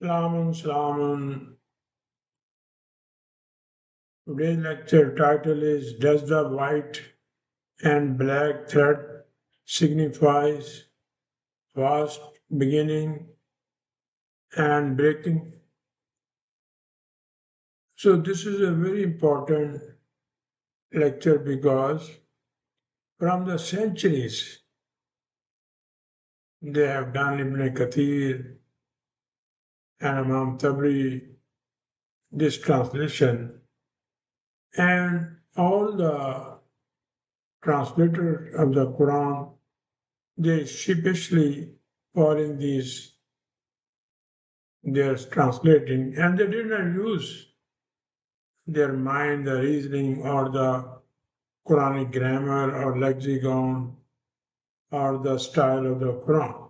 Salamun. Today's lecture title is Does the White and Black Thread Signifies Fast Beginning and Breaking? So, this is a very important lecture because from the centuries they have done Ibn Kathir and Imam Tabri this translation, and all the translators of the Quran they sheepishly following these they're translating, and they did not use their mind, the reasoning, or the Quranic grammar or lexicon or the style of the Quran.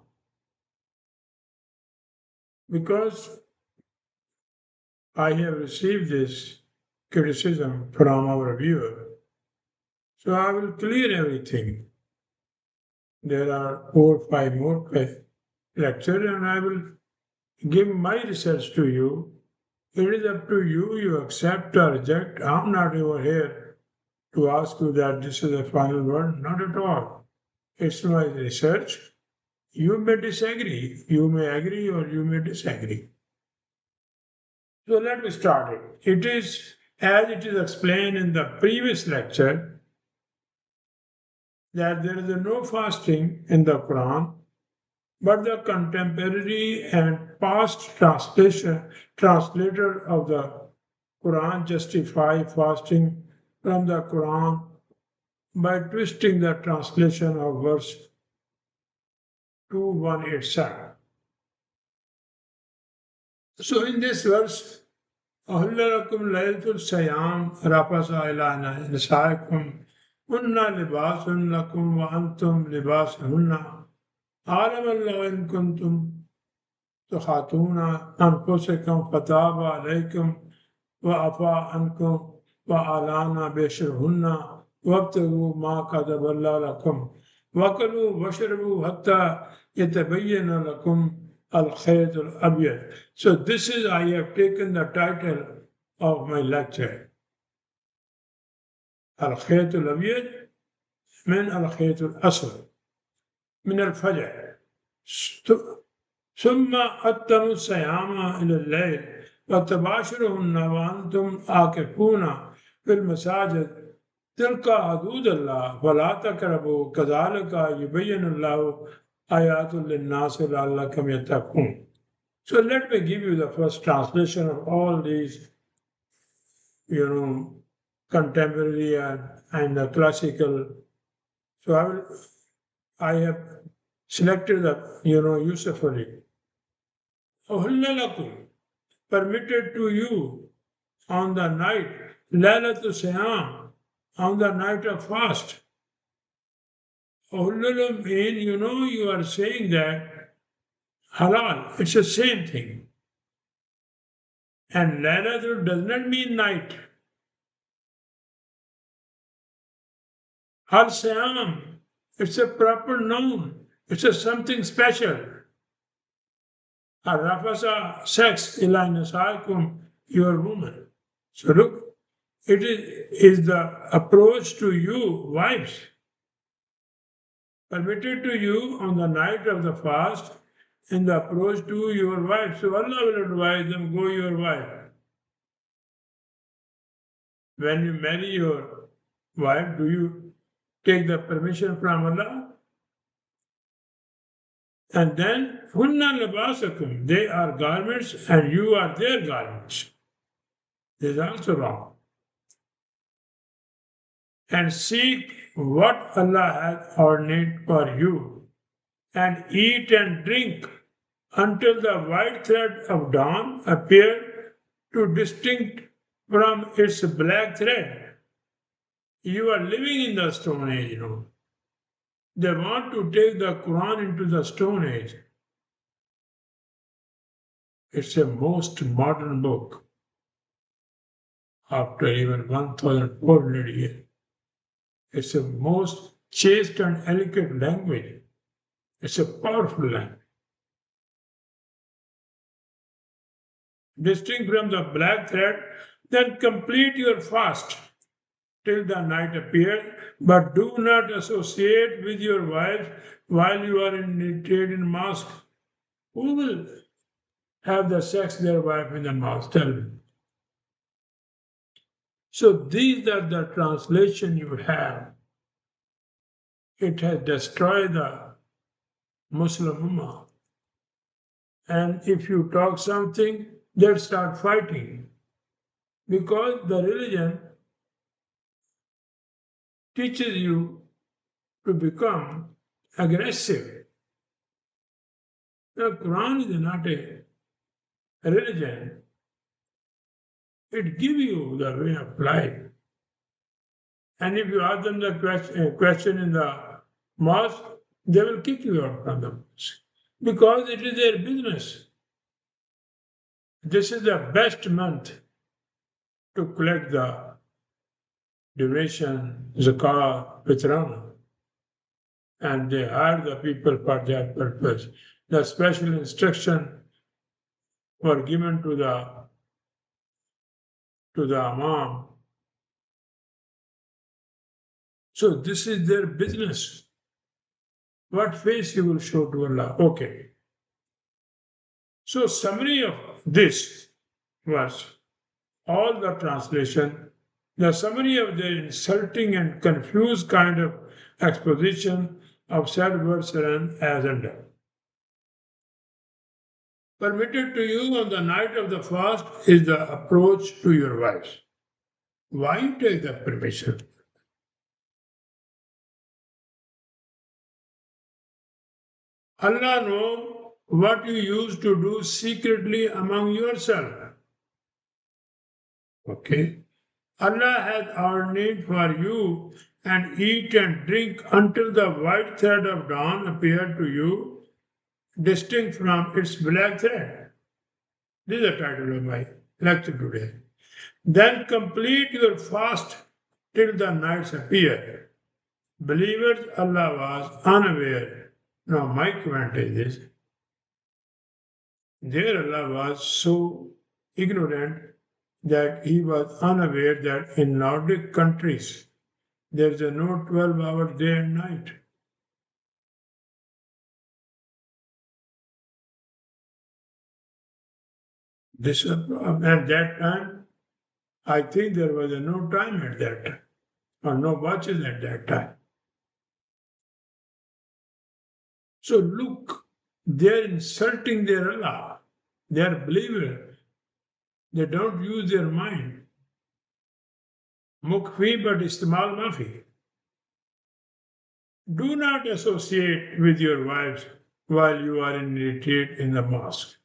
Because I have received this criticism from our viewer, so I will clear everything. There are 4 or 5 more lectures, and I will give my research to you. It is up to you, you accept or reject. I'm not over here to ask you that this is the final word. Not at all. It's my research. You may disagree. You may agree or you may disagree. So let me start it. It is, as it is explained in the previous lecture, that there is no fasting in the Quran, but the contemporary and past translator of the Quran justify fasting from the Quran by twisting the translation of verse 2:1 itself. So in this verse, أهل لكم ليلة الصيام رفث إلى نسائكم هن لباس لكم وأنتم لباس هن عالم الله إن كنتم تخاطون أنفسكم فتاب عليكم وعفى عنكم وأعلان بشرهن وابتغوا ما كتب الله لكم وكلوا واشربوا حتى يتبين لكم الخيط الأبيض. So this is, I have taken the title of my lecture. الخيط الأبيض من الخيط الأسود من الفجر ثم أتموا الصيام إلى الليل وتباشرهن وأنتم عاكفون في المساجد تلك حدود الله فلا تقربوا كذلك يبين الله آيات للناس لعلكم يتقون. So let me give you the first translation of all these, contemporary and the classical. So I have selected the, Yusuf Ali. أُحِلَّ لَكُمْ, permitted to you on the night, Laylatul Siyam, on the night of fast. أُحِلَّ mean, you are saying that halal, it's the same thing. And Laylatul does not mean night. Al Siyam, it's a proper noun. It's a something special. Rafasa, sex, ila nisaikum, your woman. So look, it is the approach to you, wives, permitted to you on the night of the fast, and the approach to your wife. So Allah will advise them, go your wife. When you marry your wife, do you take the permission from Allah? And then, hunna labasakum, they are garments and you are their garments. This is also wrong. And seek what Allah has ordained for you, and eat and drink until the white thread of dawn appear to distinct from its black thread. You are living in the Stone Age, They want to take the Quran into the Stone Age. It's a most modern book after even 1,400 years. It's a most chaste and elegant language. It's a powerful language. distinct from the black thread, then complete your fast till the night appears, but do not associate with your wives while you are in trade in mosque. Who will have the sex their wife in the mosque? Tell me. So these are the translation you have. It has destroyed the Muslim Ummah. And if you talk something, they'll start fighting. Because the religion teaches you to become aggressive. The Quran is not a religion. It gives you the way of life. And if you ask them the question in the mosque, they will kick you out from the mosque. Because it is their business. This is the best month to collect the donation, zakah, fitrana. And they hire the people for that purpose. The special instruction were given to the Imam. So this is their business. What face you will show to Allah? Okay. So summary of this was all the translation, the summary of their insulting and confused kind of exposition of said words as under. Permitted to you on the night of the fast is the approach to your wives. Why you take that permission? Allah knows what you used to do secretly among yourself. Okay. Allah has ordained for you and eat and drink until the white thread of dawn appear to you, distinct from its black thread. This is the title of my lecture today. Then complete your fast till the nights appear. Believers, Allah was unaware. Now my comment is this. There Allah was so ignorant that he was unaware that in Nordic countries there is no 12-hour day and night. This at that time, I think there was no time at that time, or no watches at that time. So look, they're insulting their Allah. They're believers. They don't use their mind. Mukfi but istimal mafi. Do not associate with your wives while you are in retreat in the mosque.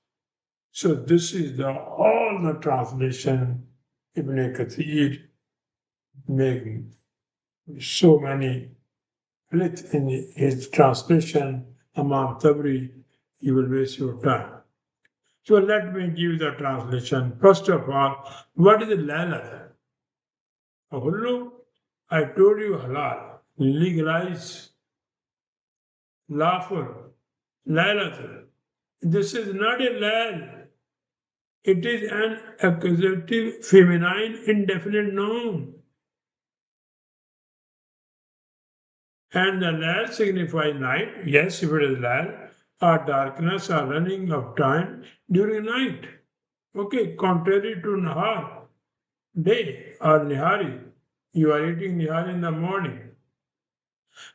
So this is all the translation Ibn Kathir making so many flit in his translation. Imam Tabri, you will waste your time. So let me give the translation. First of all, what is Laila? Hullu, I told you halal, legalize, lawful, Laila. This is not a lal. It is an accusative feminine indefinite noun. And the lal signifies night. Yes, if it is lal, or darkness or running of time during night. Okay, contrary to nahar, day or nihari. You are eating nihari in the morning.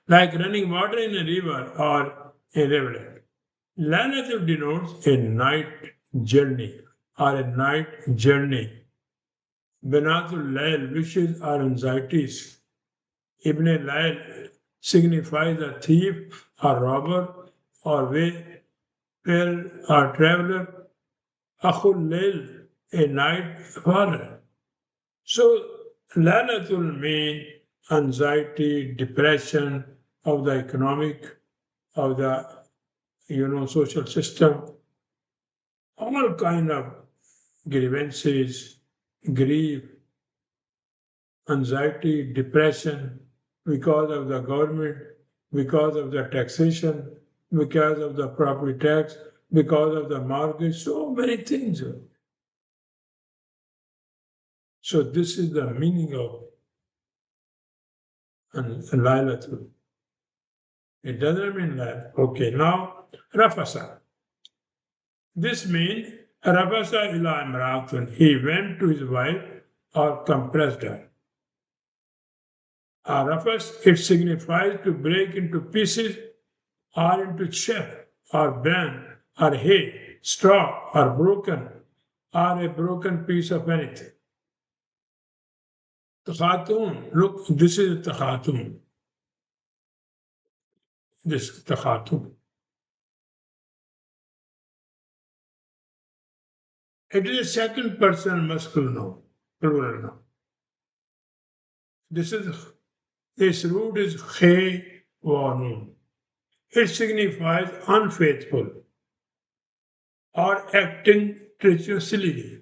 Like running water in a river or a rivulet. Lalatul denotes a night journey or a night journey. Banatul Lail, wishes or anxieties. Ibn Lail signifies a thief or robber or wayfarer or traveler. Akhul Lail, a night father. So Lalatul means anxiety, depression of the economic, of the social system, all kind of grievances, grief, anxiety, depression because of the government, because of the taxation, because of the property tax, because of the mortgage, so many things. So this is the meaning of Lailatul. It doesn't mean that. Okay, now Rafasa. This means Rafasa ila imratun. He went to his wife or compressed her. Rafas, it signifies to break into pieces or into chaff or bran or hay, straw or broken or a broken piece of anything. Takhatun, look, this is takhatun. This takhatun. It is a second person masculine noun, plural noun. This root is khe wa nun. It signifies unfaithful or acting treacherously,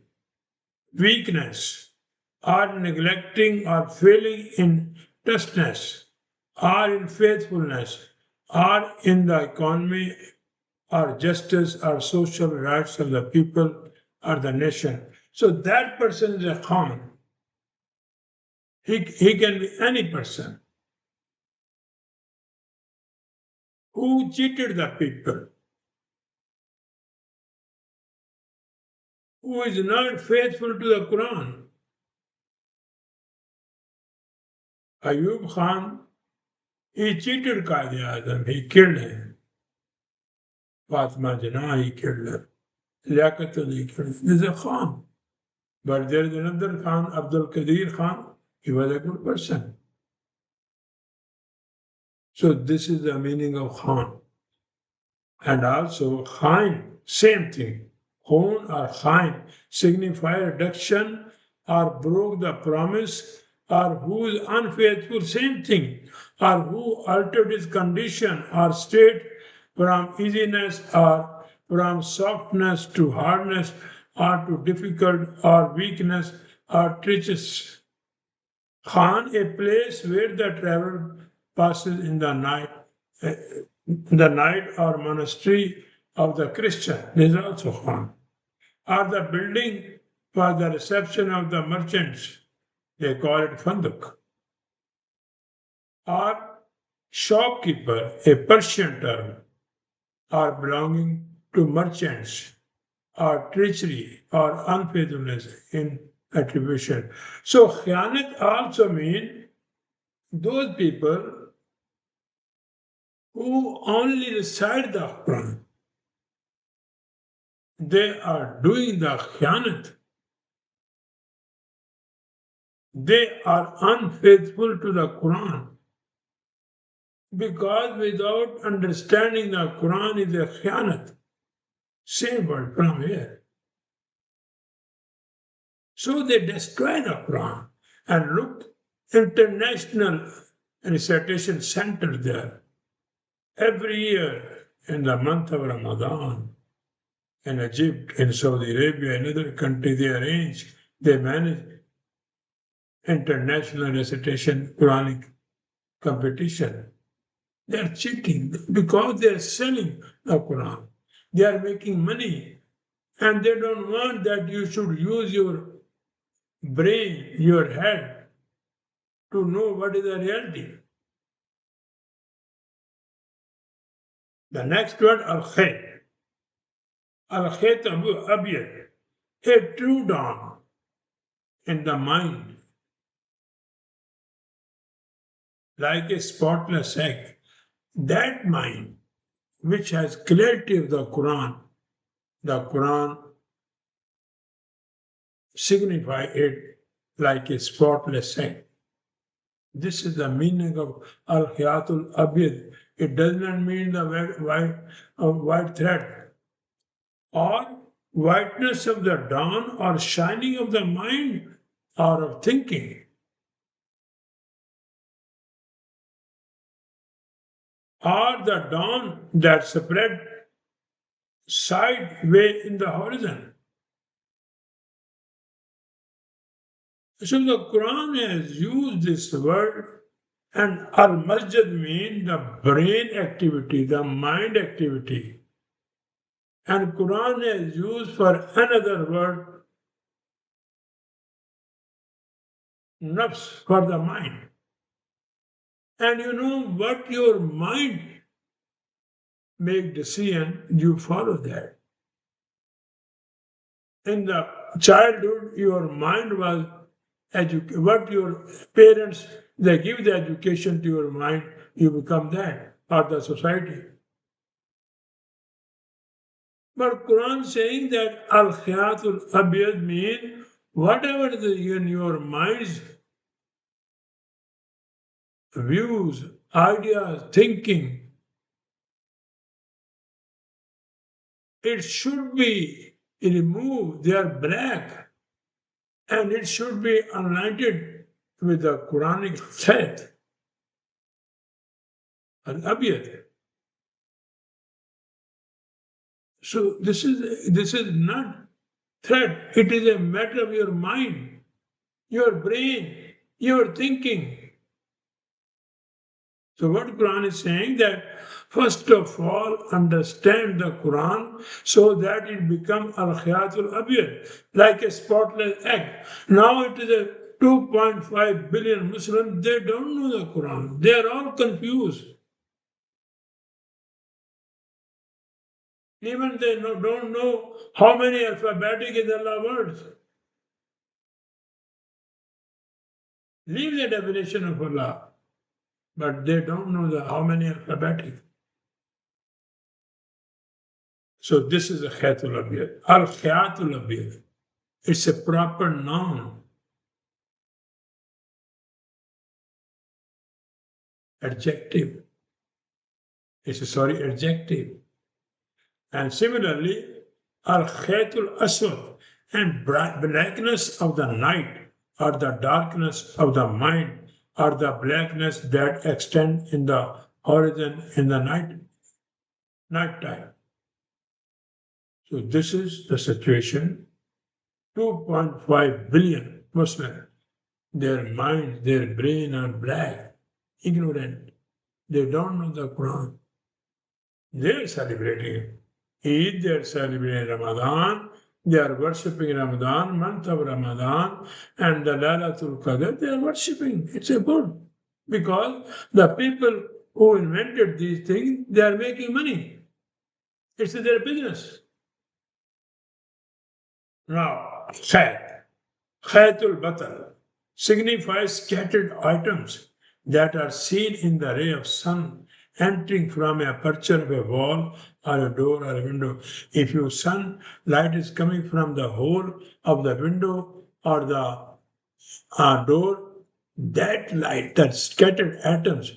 weakness, or neglecting or failing in trustness, or in faithfulness, or in the economy, or justice, or social rights of the people or the nation. So that person is a Khan. He can be any person who cheated the people, who is not faithful to the Quran. Ayub Khan, he cheated Qaid Azam, he killed him. Fatima Jinnah, he killed her. Liaqatul, he killed him. This is a Khan. But there is another Khan, Abdul Qadir Khan, he was a good person. So this is the meaning of Khan. And also Khain, same thing. Khun or Khain signify reduction or broke the promise or who is unfaithful, same thing. Or who altered his condition or state from easiness or from softness to hardness or to difficult or weakness or treacherous. Khan, a place where the traveler passes in the night or monastery of the Christian. This is also Khan. Or the building for the reception of the merchants. They call it Fanduk. Or shopkeeper, a Persian term, or belonging to merchants, or treachery, or unfaithfulness in attribution. So khianat also means those people who only recite the Quran. They are doing the khianat. They are unfaithful to the Quran. Because without understanding the Quran is a khianat. Same word from here. So they destroy the Quran and look, international recitation center there. Every year in the month of Ramadan, in Egypt, in Saudi Arabia, in other countries, they manage international recitation Quranic competition. They are cheating because they are selling the Quran. They are making money and they don't want that you should use your brain, your head to know what is the reality. The next word, al-khayt. Al-khayt abiyat, a true dawn in the mind, like a spotless egg. That mind which has clarity of the Quran signify it like a spotless egg. This is the meaning of al-khiyatul abid. It does not mean the white thread or whiteness of the dawn or shining of the mind or of thinking, or the dawn that spread sideway in the horizon. So the Quran has used this word, and al-masjid means the brain activity, the mind activity. And Quran is used for another word nafs, for the mind. And you know what your mind make decision, you follow that. In the childhood, your mind was what your parents they give the education to your mind, you become that, or the society. But Quran saying that al khiyatul abiyad mean whatever in your mind's views, ideas, thinking, it should be removed. They are black, and it should be enlightened with the Quranic faith. Al abiyad. So this is not threat. It is a matter of your mind, your brain, your thinking. So what Quran is saying that first of all understand the Quran so that it become al-khiyatul abiyad, like a spotless egg. Now it is a 2.5 billion Muslims, they don't know the Quran. They are all confused. Even they don't know how many alphabetic is Allah words. Leave the definition of Allah, but they don't know how many alphabetic. So this is a khayatul abiyad. Al khayatul abiyad. It's a proper noun, adjective. Adjective. And similarly, al khayatul aswad, and blackness of the night, or the darkness of the mind, or the blackness that extend in the horizon in the night time. So this is the situation. 2.5 billion Muslims, their minds, their brain are black, ignorant. They don't know the Quran. They are celebrating Eid, they are celebrating Ramadan, they are worshipping Ramadan, month of Ramadan, and the Lailatul Qadr, they are worshipping. It's a good. Because the people who invented these things, they are making money. It's their business. Now, Khayatul Batal signifies scattered items that are seen in the ray of sun entering from a aperture of a wall or a door or a window. If your sunlight is coming from the hole of the window or the door, that light, that scattered atoms,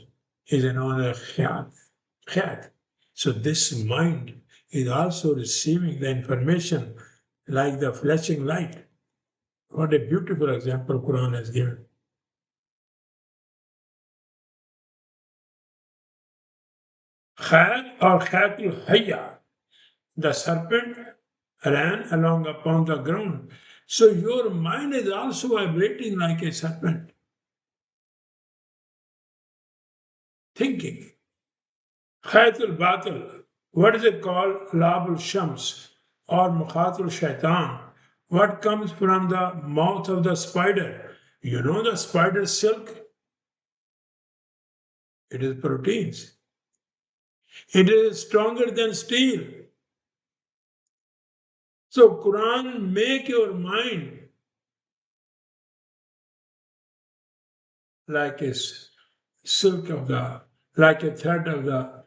is another khayat. So this mind is also receiving the information like the flashing light. What a beautiful example Quran has given. Khayat or Khayatul Hayya, the serpent ran along upon the ground. So your mind is also vibrating like a serpent, thinking. Khayatul Batil, what is it called? Labul Shams or Mukhatul Shaitan. What comes from the mouth of the spider? You know the spider silk? It is proteins. It is stronger than steel. So Quran make your mind like a silk of the, like a thread of the,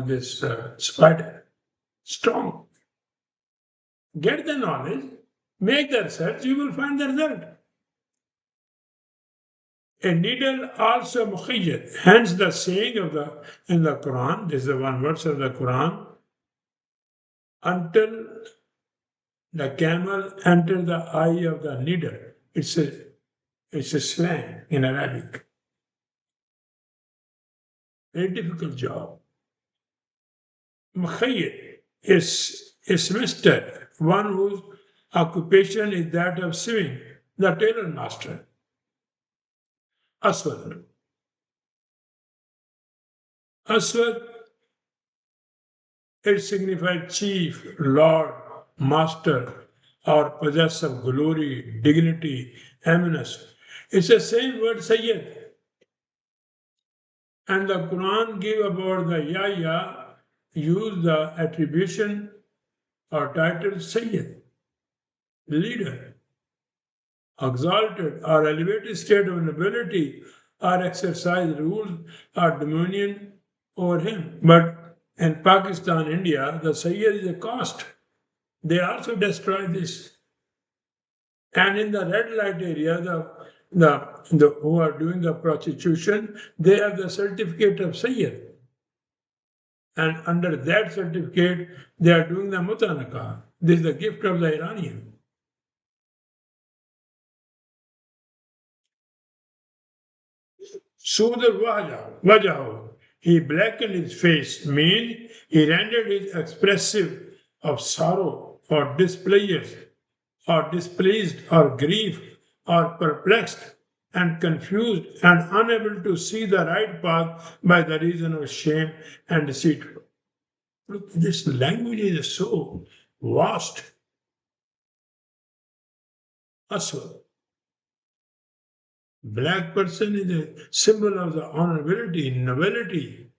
this spider. Strong. Get the knowledge, make the research, you will find the result. A needle also mukhayyad. Hence the saying of in the Quran, this is the one verse of the Quran, until the camel enter the eye of the needle. It's a slang in Arabic. Very difficult job. Mukhayyad is a semester, one whose occupation is that of sewing, the tailor master. Aswad. Aswad, it signifies chief, lord, master, or possessor of glory, dignity, eminence. It's the same word Sayyid. And the Quran give about the Yahya, use the attribution or title Sayyid, leader, exalted or elevated state of nobility, or exercise rule or dominion over him. But in Pakistan, India, the Sayyid is a caste. They also destroy this. And in the red light area, the who are doing the prostitution, they have the certificate of Sayyid. And under that certificate, they are doing the mutanaka. This is the gift of the Iranian. Sudar Wajahu. He blackened his face, means he rendered it expressive of sorrow or displeasure or displeased or grief or perplexed and confused and unable to see the right path by the reason of shame and deceit. Look, this language is so vast. Aswad. Black person is a symbol of the honorability, nobility.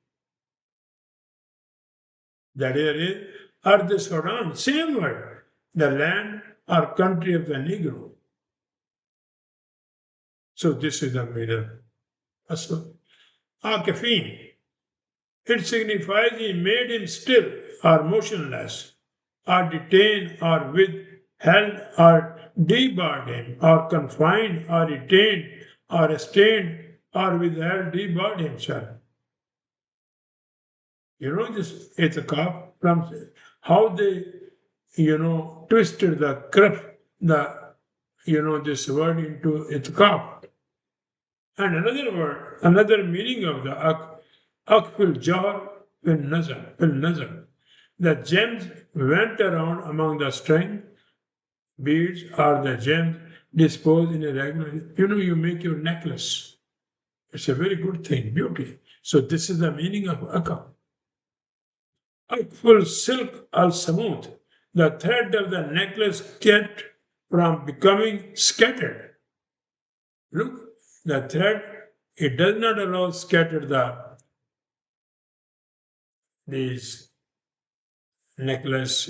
That is, Earth Sudan, same word, the land or country of the Negro. So this is the meaning. Aswad. Akafin. It signifies he made him still or motionless, or detained or withheld or debarred him, or confined or retained or restrained or withheld, debarred himself. This itikaf from how they, twisted the this word into itikaf. And another word, another meaning of the akfil jar fil nazar. The gems went around among the string, beads or the gems disposed in a regular. You make your necklace. It's a very good thing, beauty. So this is the meaning of akaf. Akful silk al samut, the thread of the necklace kept from becoming scattered. Look, the thread, it does not allow scatter these necklace,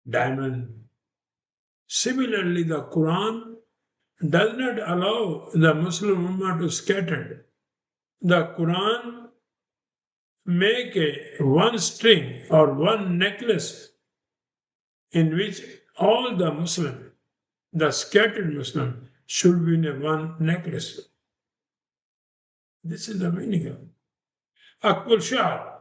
diamond. Similarly, the Quran does not allow the Muslim Ummah to scatter. The Quran make one string or one necklace in which all the Muslim, the scattered Muslim, should be in a one necklace. This is the meaning of Akbul Shah.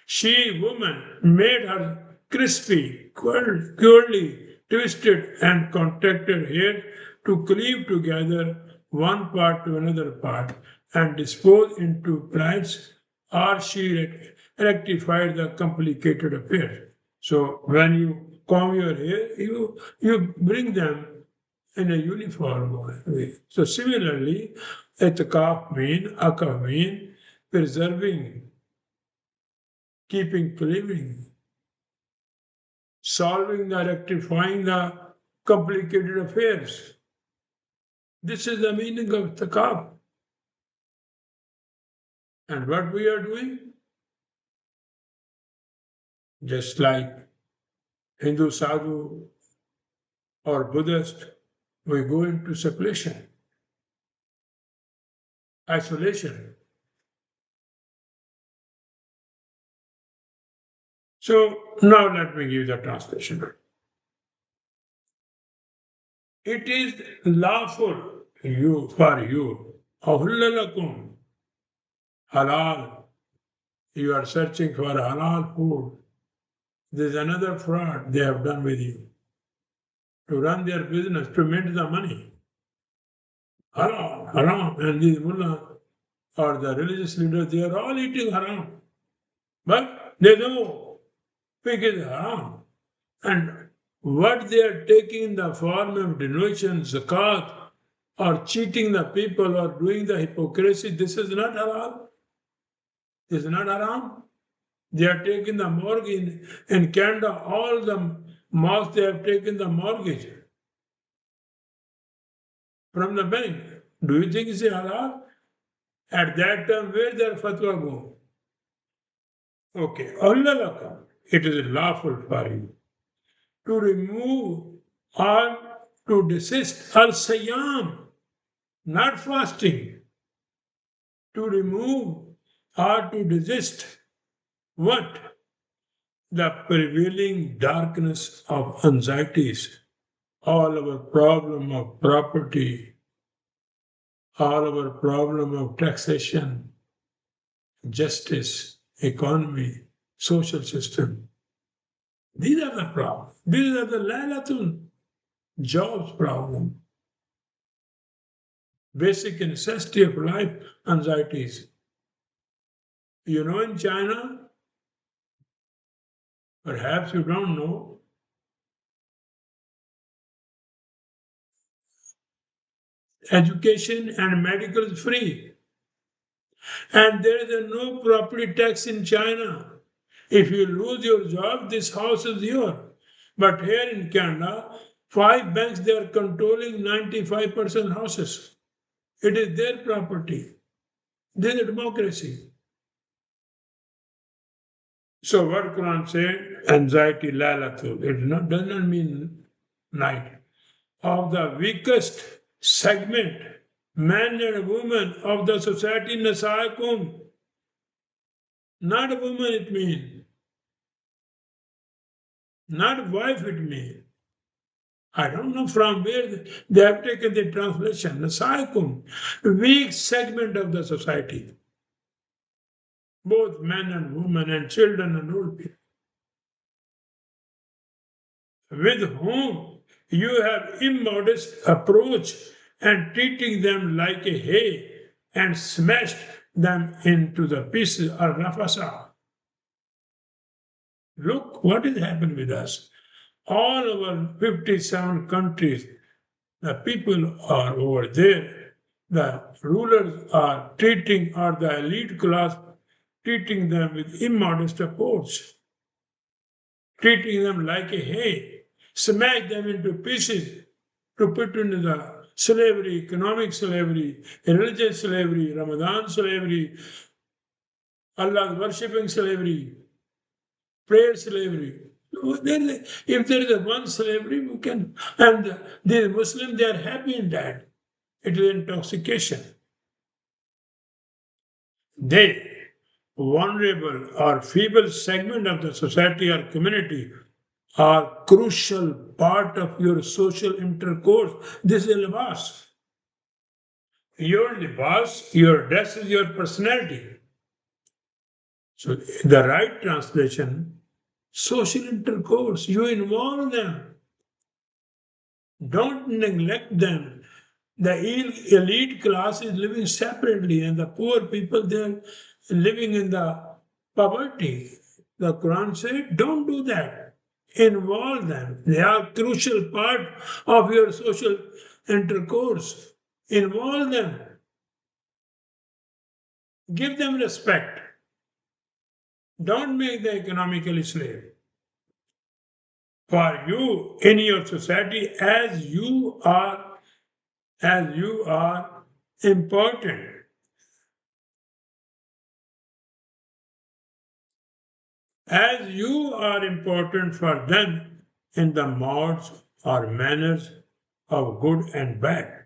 She, woman, made her crispy, curly, twisted, and contracted hair to cleave together one part to another part and dispose into plaits, or she rectified the complicated affair. So when you comb your hair, you bring them in a uniform way. So similarly, etikaf mean preserving, keeping living, solving the rectifying the complicated affairs. This is the meaning of takab. And what we are doing? Just like Hindu sadhu or Buddhist, we go into seclusion, isolation. So now let me give the translation. It is lawful for you. Ahullalakum. Halal. You are searching for halal food. There's another fraud they have done with you. To run their business, to mint the money. Haram, haram. And these mullah or the religious leaders, they are all eating haram. But they know pig is haram. And what they are taking in the form of donation, zakat, or cheating the people or doing the hypocrisy, this is not halal. This is not haram. They are taking the mortgage in Canada, all the mosques they have taken the mortgage. from the bank. Do you think it's halal? At that time, where their fatwa go? Okay, Allah lakam. It is lawful for you to remove or to desist al sayam, not fasting, to remove or to desist what? The prevailing darkness of anxieties, all our problem of property, all our problem of taxation, justice, economy, social system. These are the problems. These are the Lailatul jobs problem, basic necessity of life anxieties. You know, in China, perhaps you don't know, education and medical is free. And there is a no property tax in China. If you lose your job, this house is yours. But here in Canada, 5 banks they are controlling 95% houses. It is their property. This is a democracy. So what Quran said, anxiety lalatul, does not mean night. Of the weakest segment, man and woman of the society nasaikum. Not a woman it means. Not wife it means. I don't know from where they have taken the translation. Nasaikum, weak segment of the society. Both men and women and children and old people. With whom you have immodest approach and treating them like a hay and smashed them into the pieces or rafasa. Look what has happened with us. All over 57 countries, the people are over there. The rulers are treating, or the elite class treating them with immodest approach, treating them like a hay, smash them into pieces to put into the slavery, economic slavery, religious slavery, Ramadan slavery, Allah worshipping slavery, prayer slavery. If there is a one slavery, we can, and the Muslims, they are happy in that. It is intoxication. They, vulnerable or feeble segment of the society or community, are crucial part of your social intercourse. This is a libas. Your libas, your dress is your personality. So the right translation, social intercourse, you involve them. Don't neglect them. The elite class is living separately, and the poor people they're living in the poverty. The Quran said, don't do that. Involve them. They are crucial part of your social intercourse. Involve them. Give them respect. Don't make them economically slave. For you in your society, as you are important. As you are important for them in the modes or manners of good and bad,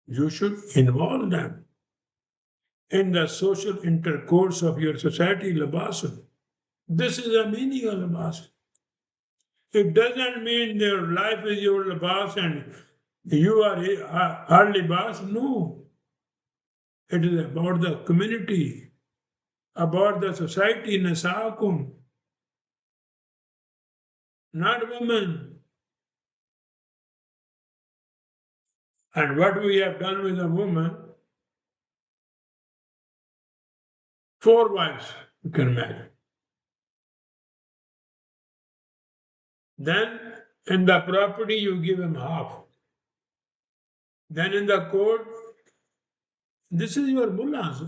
you should involve them in the social intercourse of your society, Labasun. This is the meaning of Labas. It doesn't mean your life is your Labas and you are her Labas. No. It is about the community, about the society, Nasaakum, not women. And what we have done with a woman, 4 wives you can marry. Then in the property you give him half. Then in the court, this is your mullahs,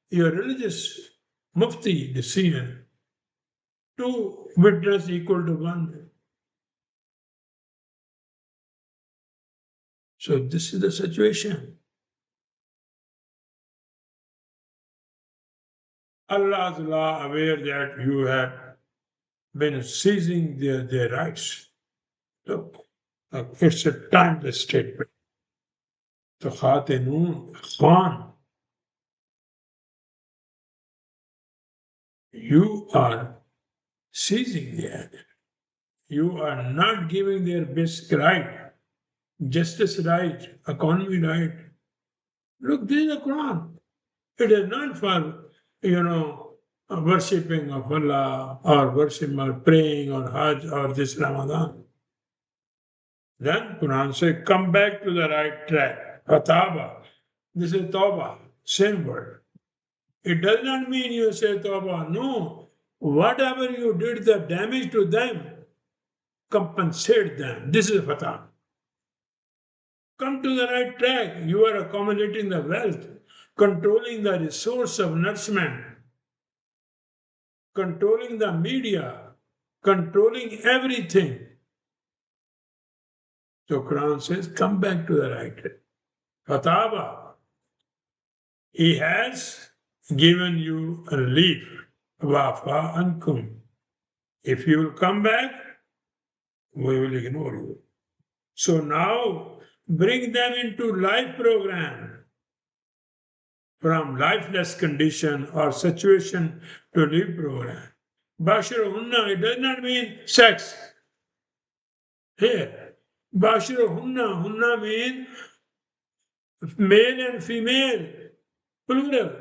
your religious mufti decision. 2 witnesses equal to 1. So this is the situation. Allah's law aware that you have been seizing their rights. Look, it's a timeless statement. So Khatenun, Khan, you are seizing their. You are not giving their basic right, justice right, economy right. Look, this is the Quran. It is not for, worshipping of Allah or worship or praying or Hajj or this Ramadan. Then Quran says, come back to the right track. Fataba. This is Tawbah, same word. It does not mean you say Tawbah. No. Whatever you did, the damage to them, compensate them. This is Fatah. Come to the right track. You are accumulating the wealth, controlling the resource of nourishment, controlling the media, controlling everything. So Quran says, come back to the right track. Fataba. He has given you a relief. Wafa ankum. If you will come back, we will ignore you. So now bring them into life program from lifeless condition or situation to live program. Bashirahunna, it does not mean sex. Here, Bashirahunna, hunna means male and female, plural.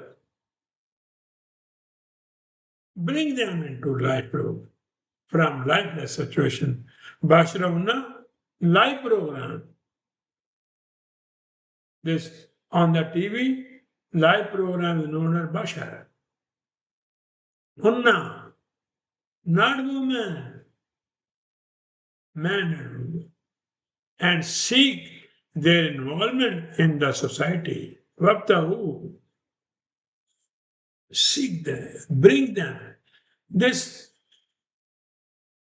Bring them into life program from lifeless situation. Bashirahunna, life program. This on the TV, live program is known as Bashar. Hunna, not woman, man and woman. And seek their involvement in the society. Vabtahu, seek them, bring them. This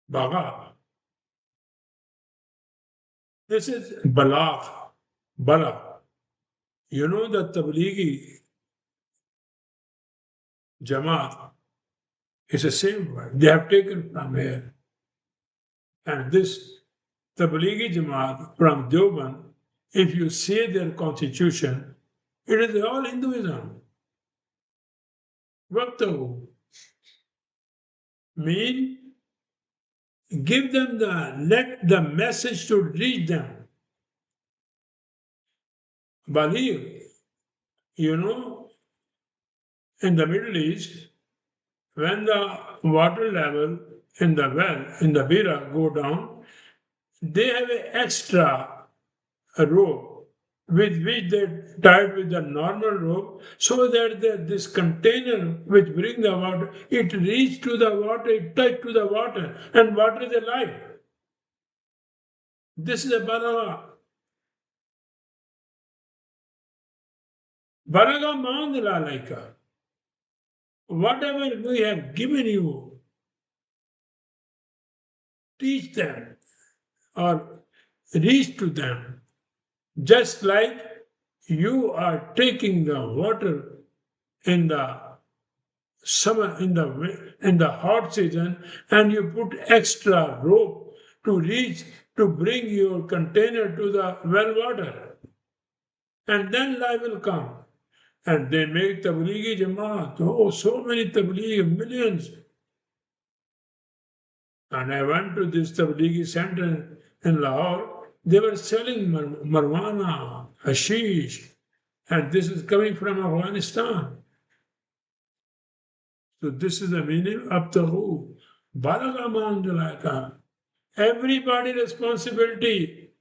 baga, this is balagh, balagh. You know the Tablighi Jamaat is the same word. They have taken from here. And this Tablighi Jamaat from Deoband, if you see their constitution, it is all Hinduism. Vaktahu mean give them let the message to reach them. Believe, in the Middle East, when the water level in the well, in the Bira go down, they have an extra rope with which they tied with the normal rope so that this container which bring the water, it reach to the water, it touch to the water, and water is alive. This is a balaga. Balaga mandala laika. Whatever we have given you, teach them or reach to them. Just like you are taking the water in the summer, in the hot season, and you put extra rope to reach to bring your container to the well water, and then life will come. And they make tablighi jamaat. Oh, so many tablighi, millions. And I went to this tablighi center in Lahore. They were selling marijuana, hashish, and this is coming from Afghanistan. So this is the meaning of the who. Balaga mandalaka. Everybody responsibility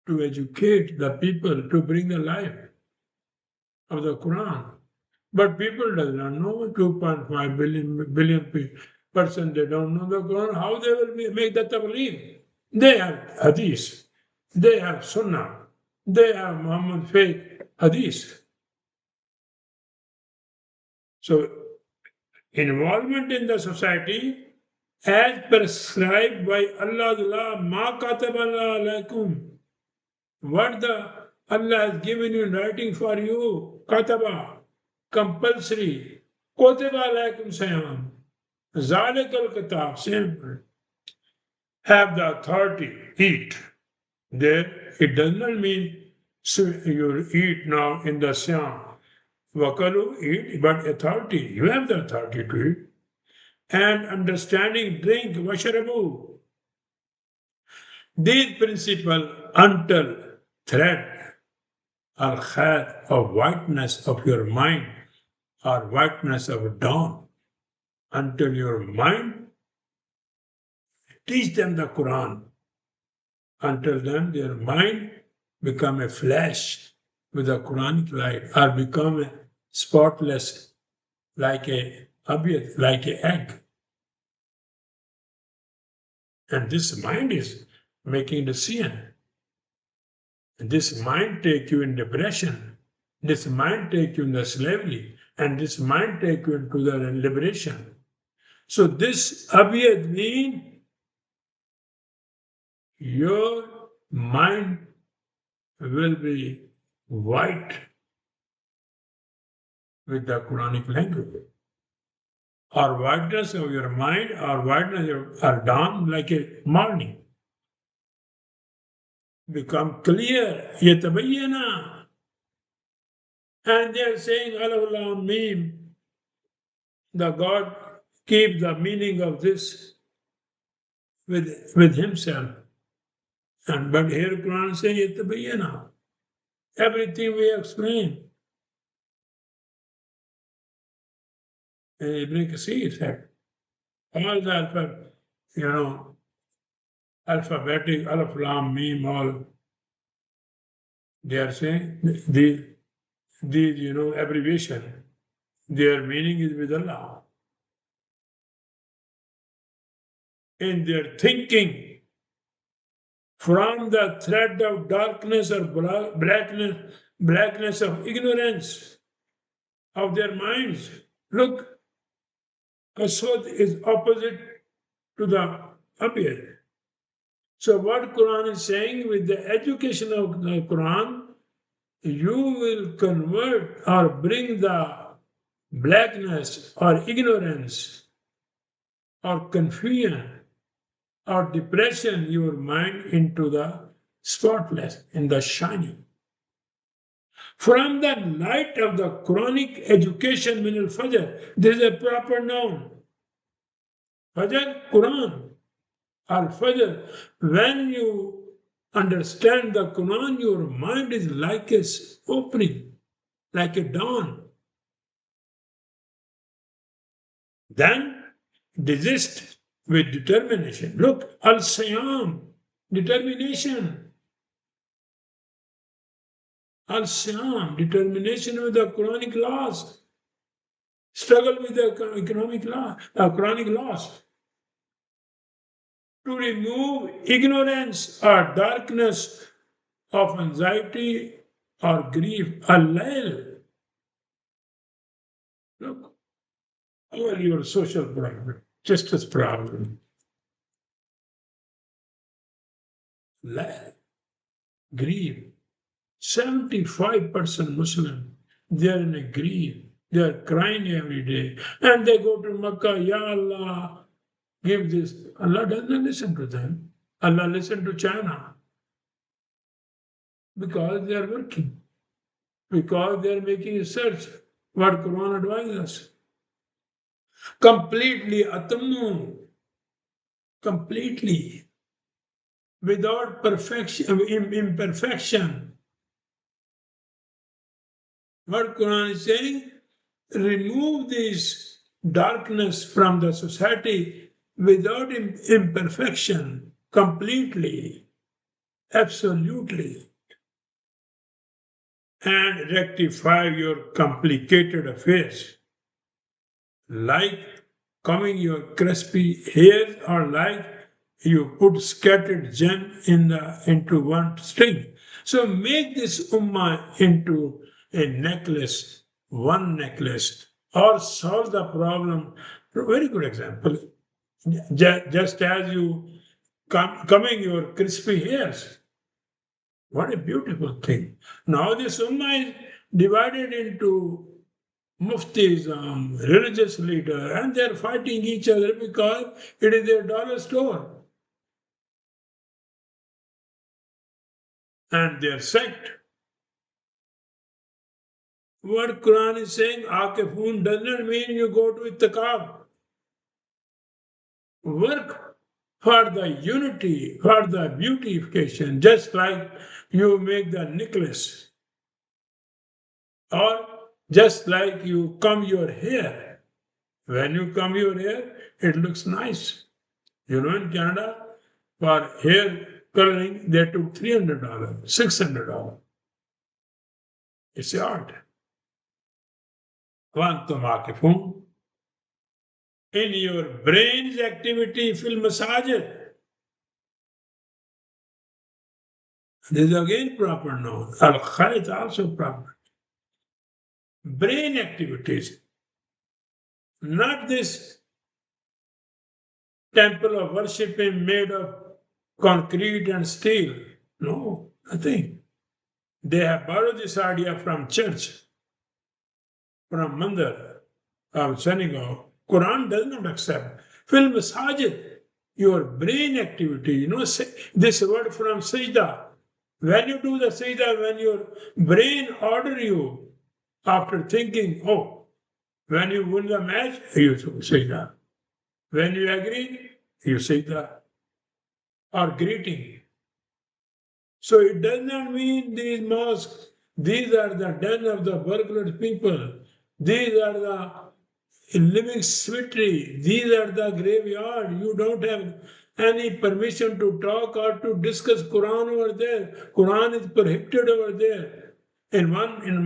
to educate the people to bring the life of the Quran. But people does not know 2.5 billion person. They don't know the Quran. How they will make the tabligh? They have hadith. They have sunnah. They have Muhammad fake hadith. So involvement in the society as prescribed by Allah's law, ma kataballa alaikum. What the Allah has given you in writing for you, kataba, compulsory, kutiba alaikum sayam, zalikal kitab, same, have the authority, eat. There, it does not mean so you eat now in the Siam. Wakalu, eat, but authority, you have the authority to eat. And understanding, drink, washarabu. These principles until thread or khair of whiteness of your mind or whiteness of dawn, until your mind teach them the Quran. Until then, their mind become a flash with a Quranic light or become a spotless like a abiyat, like an egg. And this mind is making decision. And this mind take you in depression. This mind take you in the slavery. And this mind take you into the liberation. So this abiyat means your mind will be white with the Quranic language. Or whiteness of your mind, or whiteness or dawn like a morning. Become clear. Yatabayyana. And they are saying, Allah Mim, the God keep the meaning of this with himself. And but here Quran says Yatabayyana. Everything we explain. Ibn Kathir said, all the alphabetic, Alif Lam Mim, all they are saying these abbreviation, their meaning is with Allah. In their thinking, from the thread of darkness or blackness of ignorance of their minds. Look, Aswad is opposite to the Abiyat. So what Quran is saying, with the education of the Quran, you will convert or bring the blackness or ignorance or confusion or depression your mind into the spotless, in the shining. From the light of the Quranic education min al-Fajr, there is a proper noun. Fajr, Quran. Al-Fajr, when you understand the Quran, your mind is like a opening, like a dawn. Then desist with determination. Look, al-Siyam, determination. Al-Siyam, determination with the Quranic laws. Struggle with the Quranic laws. To remove ignorance or darkness of anxiety or grief. Al-Layl. Look, all your social problem, justice problem. Layl, grief. 75% Muslim, they are in a grief. They are crying every day. And they go to Makkah, Ya Allah, give this. Allah doesn't listen to them. Allah listens to China. Because they are working. Because they are making research. What Quran advises us. Completely, atammu. Completely. Without perfection, imperfection. What Quran is saying, remove this darkness from the society without imperfection, completely, absolutely, and rectify your complicated affairs, like combing your crispy hairs or like you put scattered gem into one string. So make this ummah into a necklace, one necklace, or solve the problem. Very good example. just as you coming your crispy hairs. What a beautiful thing. Now this ummah is divided into muftis, religious leader, and they're fighting each other because it is their dollar store and their sect. What Quran is saying, Akifun does not mean you go to ittaqab. Work for the unity, for the beautification, just like you make the necklace, or just like you comb your hair. When you comb your hair, it looks nice. You know, in Canada, for hair coloring, they took $300, $600. It's art. وأنتم عاكفون. In your brain's activity, fil masajid. This is again proper noun. Al-Khalit also proper. Brain activities. Not this temple of worshiping made of concrete and steel. No, nothing. They have borrowed this idea from church, from mandir, from synagogue. Quran does not accept. Fil masajid, your brain activity. You know, this word from sajda. When you do the sajda, when your brain order you after thinking, oh, when you win the match, you sajda. When you agree, you sajda. Or greeting. So it does not mean these mosques, these are the den of the burglar people, these are the living cemetery, these are the graveyard. You don't have any permission to talk or to discuss Quran over there. Quran is prohibited over there. In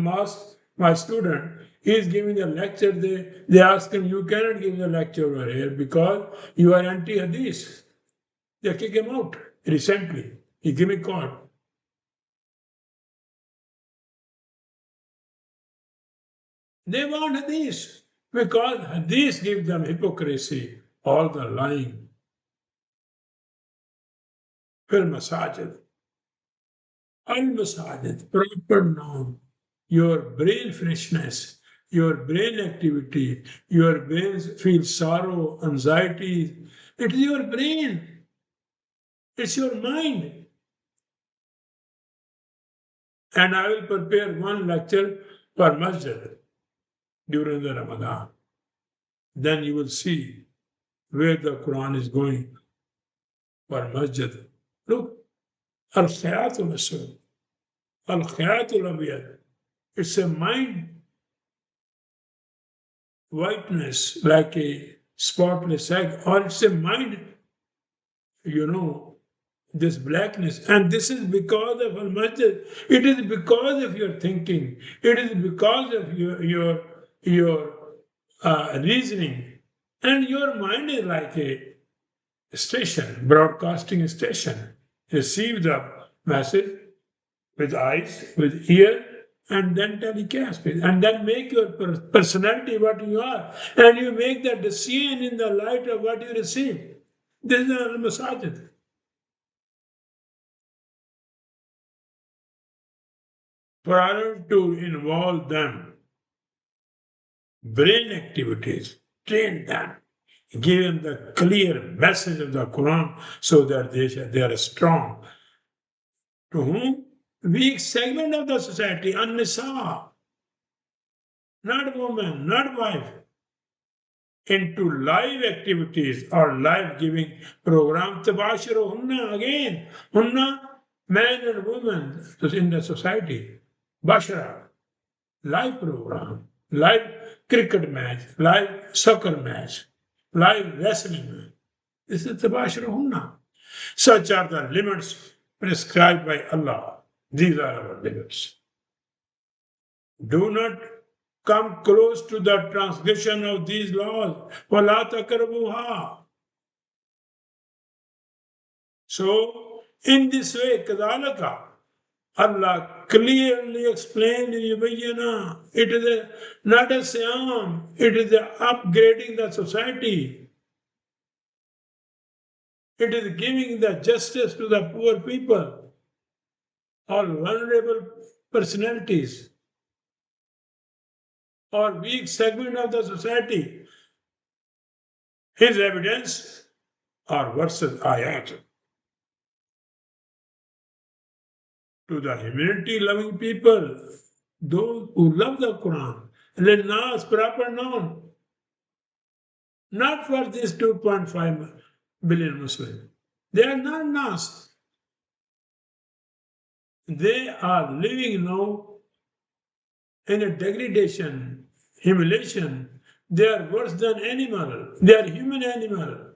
mosque, my student, he is giving a lecture. They ask him, you cannot give the lecture over here because you are anti-hadith. They kick him out recently. He gave me call. They want hadith because hadith gives them hypocrisy, all the lying. Fil masajid. Al masajid, proper noun. Your brain freshness, your brain activity, your brain feels sorrow, anxiety. It's your brain. It's your mind. And I will prepare one lecture for masjid during the Ramadan. Then you will see where the Quran is going for masjid. Look, al-khayatul aswad, al-khayatul abiyad. It's a mind whiteness like a spotless egg, or it's a mind, this blackness. And this is because of al-masjid. It is because of your thinking. It is because of your reasoning. And your mind is like a station, broadcasting station. Receive the message with eyes, with ear, and then telecast it. And then make your personality what you are. And you make that decision in the light of what you receive. This is al-masajid. For order to involve them, brain activities, train them, give them the clear message of the Quran so that they are strong. To whom? Weak segment of the society, an-nisa, not woman, not wife, into live activities or life-giving program. Tabashiru hunna again. Hunna, man and woman in the society. Bashara, live program, live cricket match, live soccer match, live wrestling match. This is Tabashiru hunna. Such are the limits prescribed by Allah. These are our limits. Do not come close to the transgression of these laws. وَلَا تَقْرَبُوهَا. So, in this way, كَذَلَكَ, Allah clearly explained in Yubayyana, it is not a siyam, it is upgrading the society. It is giving the justice to the poor people, or vulnerable personalities, or weak segment of the society. His evidence are verses ayat to the humanity-loving people, those who love the Quran. Nas, proper noun, not for this 2.5 billion Muslims. They are not Nas. They are living now in a degradation, humiliation. They are worse than animal. They are human animal.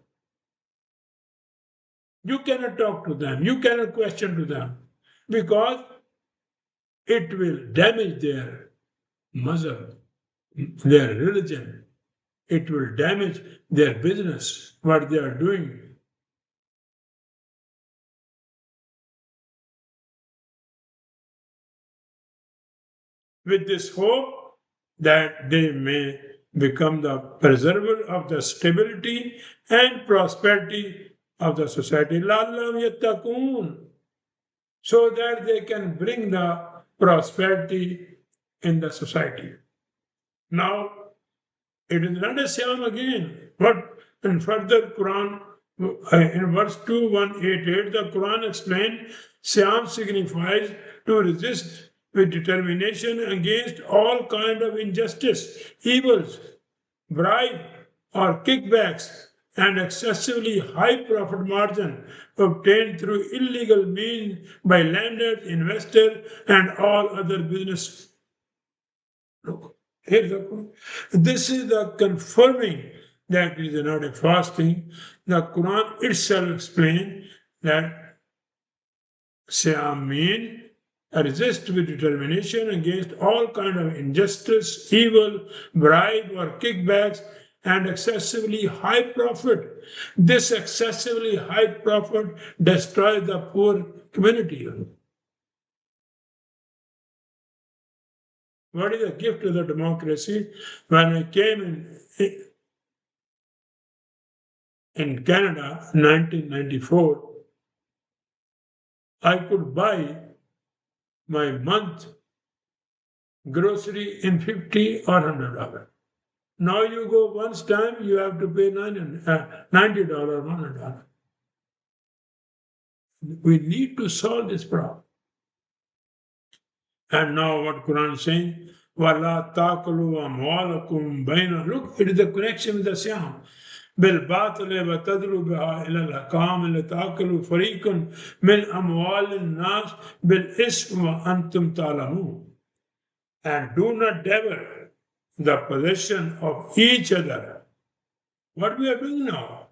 You cannot talk to them. You cannot question to them because it will damage their mazhab, their religion. It will damage their business, what they are doing. With this hope that they may become the preserver of the stability and prosperity of the society. لَعَلَّهُمْ يَتَّقُونَ, so that they can bring the prosperity in the society. Now, it is not a Siyam again, but in further Quran, in verse 2188, the Quran explained Siyam signifies to resist with determination against all kind of injustice, evils, bribe or kickbacks, and excessively high profit margin obtained through illegal means by lenders, investors, and all other business. Look, here's the point. This is the confirming that it is not a fasting. The Quran itself explains that Siyam means resist with determination against all kind of injustice, evil, bribe or kickbacks, and excessively high profit. This excessively high profit destroys the poor community. What is the gift of the democracy? When I came in Canada in 1994, I could buy my month grocery in $50 or $100. Now you go once time, you have to pay $90, $100. We need to solve this problem. And now what Quran is saying, وَلَا تَاكُلُوا أَمْوَالَكُمْ بَيْنَ. Look, it is the connection with the Siyam. بالباطل وتدلوا بها إلى الأحكام لتأكلوا فريق من أموال الناس بالإثم وأنتم تعلمون. And do not devour the possession of each other. What we are doing now?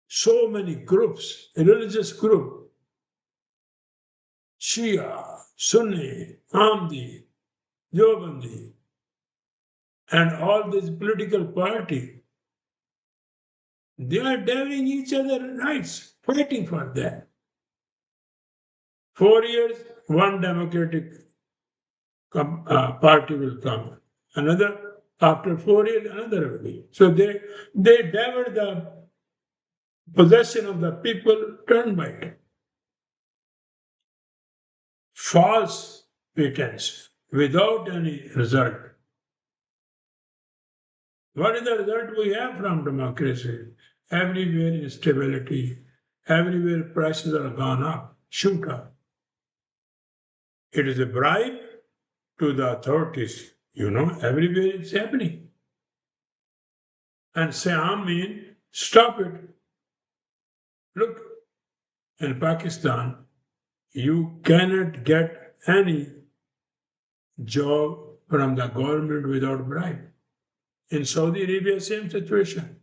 So many groups, religious group, Shia, Sunni, Ahmadi, Deobandi, and all these political parties, they are devouring each other's rights, fighting for that. 4 years, one democratic party will come. Another, after 4 years, another will be. So they devour the possession of the people turn by turn. False pretense without any result. What is the result we have from democracy? Everywhere instability, everywhere prices are gone up, shoot up. It is a bribe to the authorities. You know, everywhere it's happening. And Siyam means stop it. Look, in Pakistan, you cannot get any job from the government without bribe. In Saudi Arabia, same situation.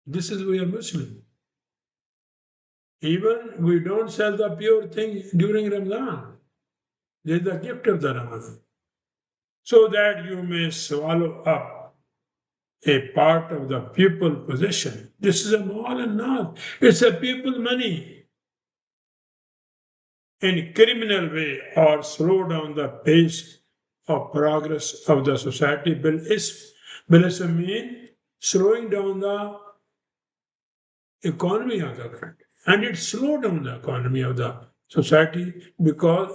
This is we are Muslim. Even we don't sell the pure thing during Ramadan. This is the gift of the Ramadan. So that you may swallow up a part of the people possession. This is a mal and not. It's a people money. In criminal way or slow down the pace of progress of the society. Bil ism means slowing down the economy of the country. And it slowed down the economy of the society because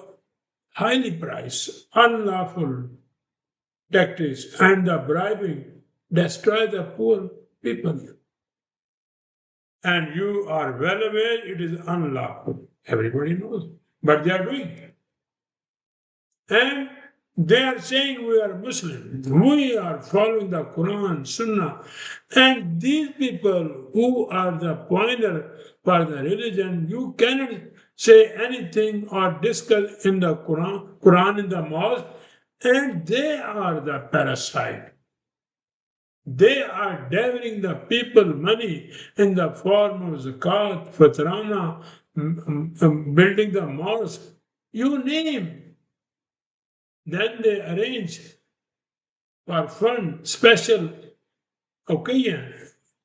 highly priced, unlawful tactics and the bribing destroy the poor people. And you are well aware it is unlawful. Everybody knows. But they are doing it. And they are saying we are Muslim. We are following the Quran, Sunnah. And these people who are the pointer for the religion, you cannot say anything or discuss in the Quran in the mosque, and they are the parasite. They are devouring the people money in the form of zakat, fatrana, building the mosque, you name. Then they arrange for fun, special occasion,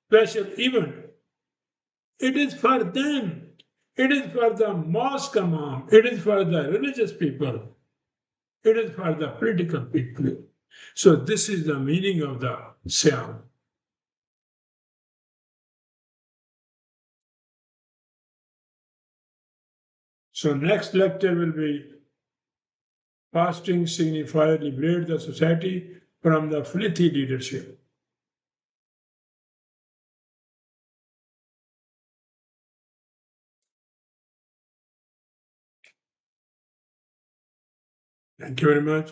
special event. It is for them. It is for the mosque imam. It is for the religious people. It is for the political people. So this is the meaning of the Siam. So next lecture will be fasting signifies liberate the society from the filthy leadership. Thank you very much.